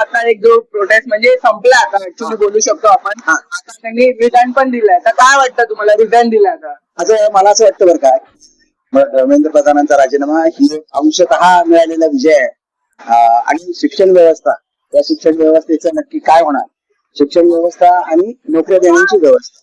आता एक जो प्रोटेस्ट म्हणजे संपला आता ऍक्च्युली बोलू शकतो आपण. आता त्यांनी रिझाईन पण दिलाय. तर काय वाटतं तुम्हाला रिझाईन दिलाय आता? असं मला असं वाटतं बरं का, धर्मेंद्र प्रधानांचा राजीनामा ही अंशतः मिळालेला विजय आहे. आणि शिक्षण व्यवस्था, या शिक्षण व्यवस्थेचं नक्की काय होणार, शिक्षण व्यवस्था आणि नोकऱ्या देण्याची व्यवस्था.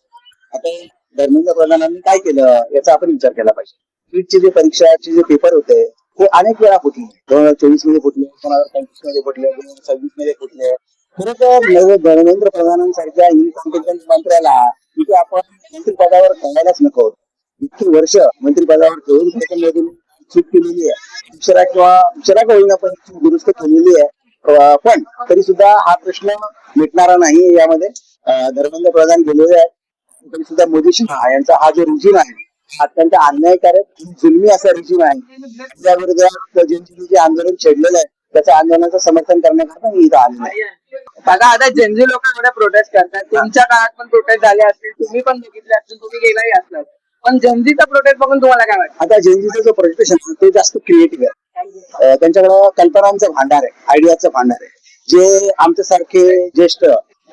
आता धर्मेंद्र प्रधानांनी काय केलं याचा आपण विचार केला पाहिजे. नीटचे जे परीक्षाचे जे पेपर होते ते अनेक वेळा फुटले. 2024 मध्ये फुटले, 2025 मध्ये फुटले, 2026 मध्ये फुटले. खरं तर धर्मेंद्र प्रधानांसारख्या इनकॉम्पिटंट मंत्र्याला इथे आपण मंत्रिपदावर ठेवायलाच नको. इतकी वर्ष मंत्रिपदावर ठेवून त्याच्यामधून चूक केलेली आहे, अक्षरा का होईना पण दुरुस्त केलेली आहे. पण तरी सुद्धा हा प्रश्न मिटणारा नाही. यामध्ये धर्मेंद्र प्रधान गेलेले आहेत, तरी सुद्धा मोदी शहा यांचा हा जो रिझ्यूम आहे अत्यंत अन्यायकारक जुलमी असा रिझ्यूम आहे. त्या विरोधात जे आंदोलन छेडलेलं आहे त्याच्या आंदोलनाचं समर्थन करण्याकरता मी इथं आलेलो आहे. काका आता जनजी लोक एवढ्या प्रोटेस्ट करतात, तुमच्या काळात पण प्रोटेस्ट झाले असतील, तुम्ही पण बघितले असतील, तुम्ही गेलाही असलात, पण जनजीचा प्रोटेस्ट बघून तुम्हाला काय वाटतं? आता जनजीचा जो प्रोटेस्ट आहे तो जास्त क्रिएटिव्ह आहे. त्यांच्याकडे कल्पनांचं भांडार आहे, आयडियाचं भांडार आहे. जे आमच्यासारखे ज्येष्ठ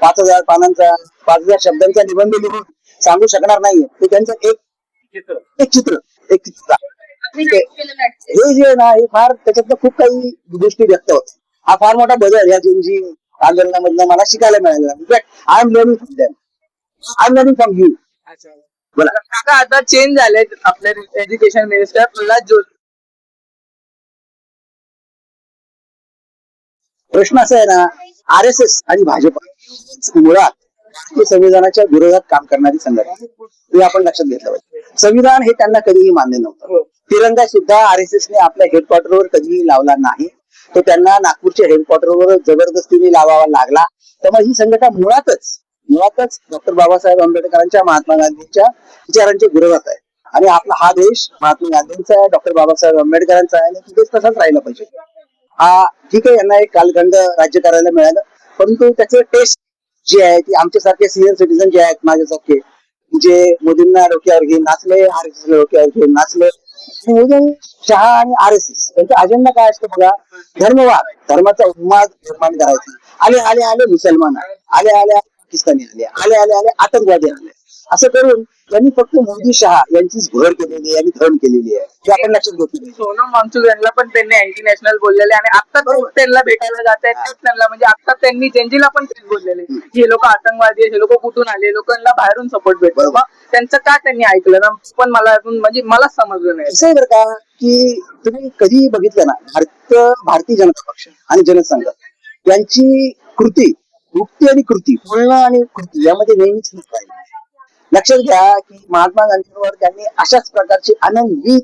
5,000 पानांचा 5,000 शब्दांचा निबंध लिहून सांगू शकणार नाहीये ते त्यांचं एक चित्र हे जे आहे ना, हे फार त्याच्यातनं खूप काही गोष्टी व्यक्त होत. हा फार मोठा बदल या जनजी आंदोलनामधनं मला शिकायला मिळाला. In fact I am learning from them, I am learning from you. बोला काका, आता चेंज झाले आपले एज्युकेशन मिनिस्टर प्रल्हाद जोशी. प्रश्न असा आहे ना, RSS आणि भाजपा मुळात भारतीय संविधानाच्या विरोधात काम करणारी संघटना, हे आपण लक्षात घेतलं पाहिजे. संविधान हे त्यांना कधीही मान्य नव्हतं. तिरंगा सुद्धा RSS ने आपल्या हेडक्वार्टरवर कधीही लावला नाही. तो त्यांना नागपूरच्या हेडक्वार्टरवर जबरदस्तीने लावावा लागला. त्यामुळे ही संघटना मुळातच डॉक्टर बाबासाहेब आंबेडकरांच्या, महात्मा गांधींच्या विचारांच्या विरोधात आहे. आणि आपला हा देश महात्मा गांधींचा आहे, डॉक्टर बाबासाहेब आंबेडकरांचा आहे, आणि तिथेच तसाच राहिला पाहिजे. ठीक आहे, यांना एक कालखंड राज्य करायला मिळालं, परंतु त्याचं टेस्ट जे आहे ती आमच्यासारखे सिनियर सिटीजन जे आहेत, माझ्यासारखे जे मोदींना डोक्यावर घेऊन नाचले, RSS ला डोक्यावर घेऊन नाचले. मोदी, शहा आणि RSS यांचा अजेंडा काय असतो बघा, धर्मवाद, धर्माचा उन्माद निर्माण करायचा. आले आले आले मुसलमान आले, आले पाकिस्तानी आले, आले आले आतंकवादी आले. असं करून त्यांनी फक्त मोदी शहा यांचीच भर केलेली आहे आणि धरण केलेली आहे. हे आपण लक्षात घेतलं. सोनम वांगचुक यांना पण त्यांनी अँटी नॅशनल बोललेले, आणि आता त्यांना भेटायला जात आहेत त्यांना, म्हणजे आता त्यांनी जनजीला पण तेच बोललेले हे लोक आतंकवादी आहे, हे लोक कुठून आले, लोकांना बाहेरून सपोर्ट भेटतो. त्यांचं का त्यांनी ऐकलं ना, पण मला म्हणजे मला समजलं नाही. असं आहे बरं का, की तुम्ही कधी बघितलं ना, भारतीय जनता पक्ष आणि जनसंघ यांची कृती, युक्ती आणि कृती, बोलणं आणि कृती यामध्ये नेहमीच राहील. लक्षात घ्या की महात्मा गांधींवर त्यांनी अशाच प्रकारची अनन्वित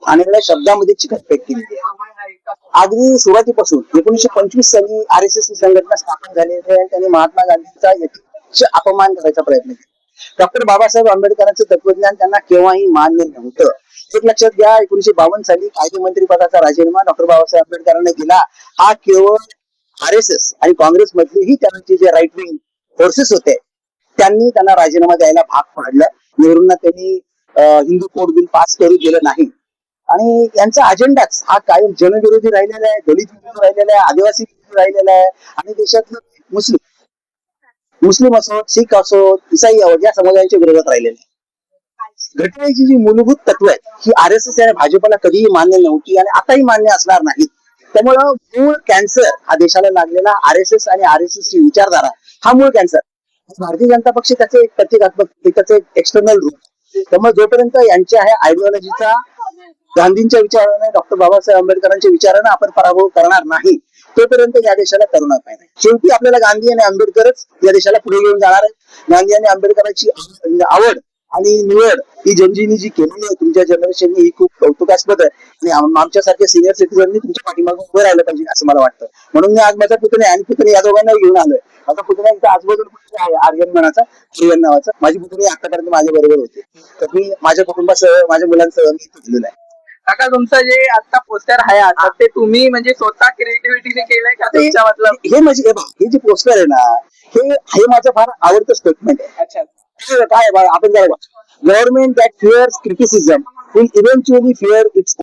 अनेकड्या शब्दामध्ये चिकटपेट केली आहे. अगदी सुरुवातीपासून 1925 साली RSS ही संघटना स्थापन झाली आहे. त्यांनी महात्मा गांधींचा यथेच्छ अपमान करायचा प्रयत्न केला. डॉक्टर बाबासाहेब आंबेडकरांचं तत्वज्ञान त्यांना केव्हाही मान्य नव्हतं. एक लक्षात घ्या, 1952 साली कायदेमंत्री पदाचा राजीनामा डॉक्टर बाबासाहेब आंबेडकरांनी दिला. हा केवळ RSS आणि काँग्रेस मधलेही त्यांचे जे राईट विंग फोर्सेस होते त्यांनी त्यांना राजीनामा द्यायला भाग पाडलं. नेहरूंना त्यांनी हिंदू कोड बिल पास करू दिलं नाही. आणि यांचा अजेंडाच हा कायम जनविरोधी राहिलेला आहे, दलित विरोधी राहिलेला आहे, आदिवासी विरोधी राहिलेला आहे. आणि देशातलं मुस्लिम असो, शीख असो, इसाई असो, या समाजांच्या विरोधात राहिलेले आहे. घटनेची जी मूलभूत तत्व आहेत ही RSS आणि भाजपला कधीही मान्य नव्हती आणि आताही मान्य असणार नाहीत. त्यामुळं मूळ कॅन्सर हा देशाला लागलेला RSS आणि RSS ची विचारधारा हा मूळ कॅन्सर. भारतीय जनता पक्ष त्याचे एक प्रतीकात्मक, त्याचे एक्सटर्नल रूप. त्यामुळे जोपर्यंत यांच्या ह्या आयडिओलॉजीचा, गांधींच्या विचाराने, डॉक्टर बाबासाहेब आंबेडकरांच्या विचाराने आपण पराभव करणार नाही तोपर्यंत या देशाला करुणा पाहिजे. शेवटी आपल्याला गांधी आणि आंबेडकरच या देशाला पुढे घेऊन जाणार आहे. गांधी आणि आंबेडकरांची आवड आणि निवड ही जनजीनी जी केलेली आहे तुमच्या जनरेशननी, ही खूप कौतुकास्पद आहे. आणि आमच्यासारख्या सिनियर सिटीजननी तुमच्या पाठीमागे उभं राहिलं पाहिजे असं मला वाटतं. म्हणून मी आज माझा पुतणे आणि पुतणे या दोघांना घेऊन आलोय. माझा पुतण्या इथं आजूबाजूला आहे, आर्यन मनाचा, आर्यन नावाचा. माझी पुतणी आतापर्यंत माझ्या बरोबर होती. तर मी माझ्या कुटुंबासह, माझ्या मुलांसह मी इथे गेलेलो आहे. काका, तुमचं जे आता पोस्टर आहे आता ते तुम्ही म्हणजे स्वतः क्रिएटिव्हिटीने केलंय का तुमच्या मतलब? हे म्हणजे हे जे पोस्टर आहे ना, हे माझं फार आवडतं स्टेटमेंट आहे. अच्छा, काय आपण जरा government that fears criticism will eventually fear it's.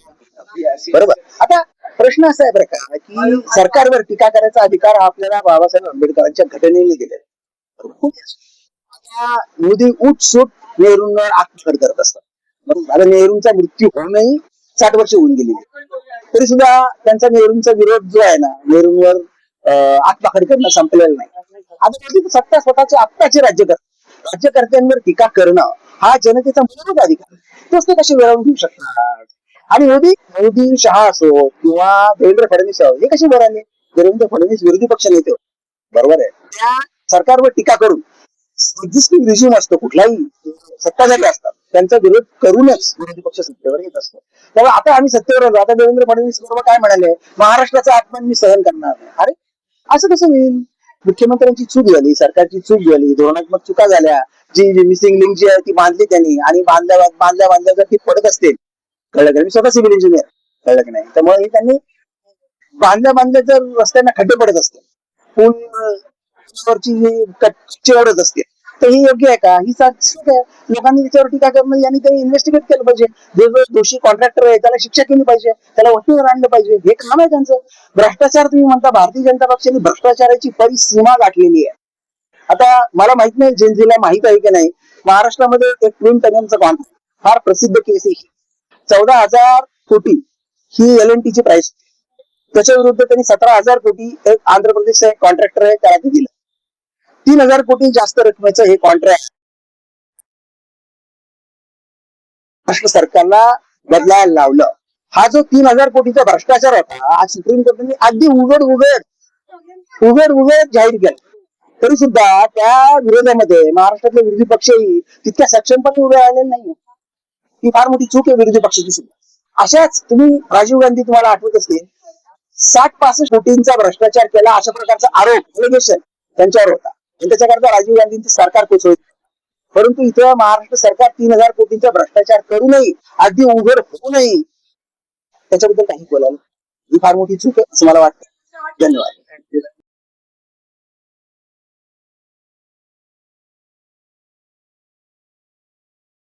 बरोबर. आता प्रश्न असा आहे बरं का की सरकारवर टीका करायचा अधिकार हा आपल्याला बाबासाहेब आंबेडकरांच्या घटनेने दिलेला आहे. आता मोदी उठसूट नेहरूंवर आत्महत्या करत असतात. बरोबर. आता नेहरूंचा मृत्यू होऊनही 60 वर्ष होऊन गेली तरी सुद्धा त्यांचा नेहरूंचा विरोध जो आहे ना, नेहरूंवर आत्महत्या करणं संपलेलं नाही. आता मोदी सत्ता स्वतःचे आत्ताचे राज्यकर्त्यांवर टीका करणं हा जनतेचा मूलभूत अधिकार आहे. तोच ते कसे मिळवून घेऊ शकतात. आणि मोदी शहा असो किंवा देवेंद्र फडणवीस असो हे कसे बरं आले. देवेंद्र फडणवीस विरोधी पक्ष नेते होते. बरोबर आहे. त्या सरकारवर टीका करून एक्झिस्टिंग रिझ्यूम असतो कुठलाही सत्ताधारी असतात त्यांचा विरोध करूनच विरोधी पक्ष सत्तेवर येत असतो. त्यामुळे आता आम्ही सत्तेवर आलो. आता देवेंद्र फडणवीस बरोबर काय म्हणाले, महाराष्ट्राचा अपमान मी सहन करणार नाही. अरे असं कसं होईल. मुख्यमंत्र्यांची चूक झाली, सरकारची चूक झाली, धोरणात्मक चुका झाल्या, जी मिसिंग लिंक जी आहे ती बांधली त्यांनी आणि बांधल्या जर ती पडत असते, कळलं का. मी स्वतः सिव्हिल इंजिनियर, कळलं की नाही. त्यामुळे हे त्यांनी बांधल्या जर रस्त्यांना खड्डे पडत असते, पूलवरची कच्ची ओढत असते, तर ही योग्य आहे का. ही चूक आहे. लोकांनी त्याच्यावर टीका करणं आणि त्यांनी इन्व्हेस्टिगेट केलं पाहिजे. जो दोषी कॉन्ट्रॅक्टर आहे त्याला शिक्षा केली पाहिजे, त्याला वकीलवर आणलं पाहिजे. हे काम आहे त्यांचं. भ्रष्टाचार तुम्ही म्हणता, भारतीय जनता पक्षाने भ्रष्टाचाराची परिसीमा गाठलेली आहे. आता मला माहित नाही जेनजीला माहित आहे की नाही, महाराष्ट्रामध्ये एक ट्विन टनेलचं कॉन्ट्रॅक्ट फार प्रसिद्ध केस आहे. 14,000 कोटी ही LNT ची प्राइस होती. त्याच्या विरुद्ध त्यांनी 17,000 कोटी एक आंध्र प्रदेशचा एक कॉन्ट्रॅक्टर आहे त्याला दिलं. 3,000 कोटी जास्त रकमेचं हे कॉन्ट्रॅक्ट महाराष्ट्र सरकारला बदलायला लावलं. हा जो 3,000 कोटीचा भ्रष्टाचार होता, आज सुप्रीम कोर्टाने अगदी उघड जाहीर केला. तरी सुद्धा त्या विरोधामध्ये महाराष्ट्रातले विरोधी पक्षही तितक्या सक्षमपणे उभे राहिलेले नाही. ही फार मोठी चूक आहे विरोधी पक्षाची सुद्धा. अशाच तुम्ही राजीव गांधी तुम्हाला आठवत असतील, 60-65 कोटींचा भ्रष्टाचार केला अशा प्रकारचा आरोप एलिगेशन त्यांच्यावर होता. आणि त्याच्याकरता राजीव गांधींचं सरकार कोसळलं. परंतु इथं महाराष्ट्र सरकार 3,000 कोटींचा भ्रष्टाचार करूनही, अगदी उघड होऊनही त्याच्याबद्दल काही बोलायला, ही फार मोठी चूक आहे असं मला वाटतं. धन्यवाद.